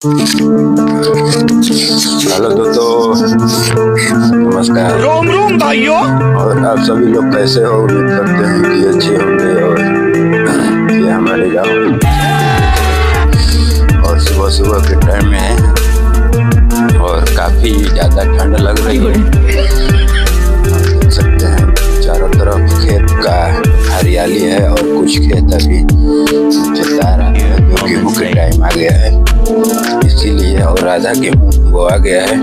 Hello दोस्तों, नमस्कार। रोम रोम भाइयों। और आप सभी लोग कैसे हो? उम्मीद करते हैं कि अच्छे होंगे। और ये हमारे गाँव और सुबह सुबह के टाइम में है और काफ़ी ज़्यादा ठंड लग रही है। देख सकते हैं चारों तरफ खेत का हरियाली है और कुछ खेत अभी जता रहा है, जो गेहूँ के टाइम आ गया है इसीलिए, और आधा गेहूँ वो आ गया है।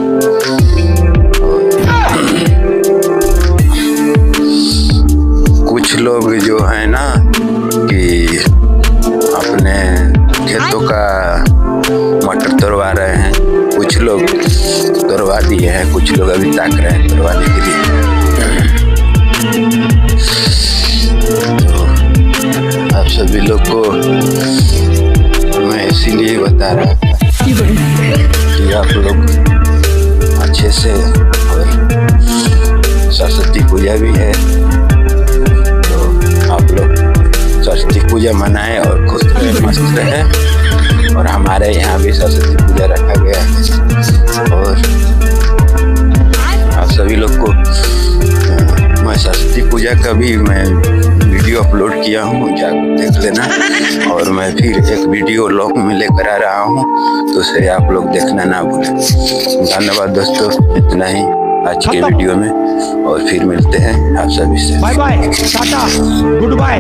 कुछ लोग जो है ना कि अपने खेतों का मटर तोड़वा रहे हैं, कुछ लोग तोड़वा दिए हैं, कुछ लोग अभी ताक रहे हैं तोड़वाने के लिए। तो आप सभी लोग को मैं इसीलिए बता रहा था कि आप लोग अच्छे से, और सरस्वती पूजा भी है तो आप लोग सरस्वती पूजा मनाएं और खुश रहें, मस्त रहें। और हमारे यहाँ भी सरस्वती पूजा रखा गया है और आप सभी लोग को मैं सरस्वती पूजा का भी मैं वीडियो अपलोड किया हूँ, जाकर देख लेना। और मैं फिर एक वीडियो लॉग में लेकर आ रहा हूँ, तो उसे आप लोग देखना ना भूलें। धन्यवाद दोस्तों, इतना ही आज के वीडियो में, और फिर मिलते हैं आप सभी से। Bye bye, tata, good bye.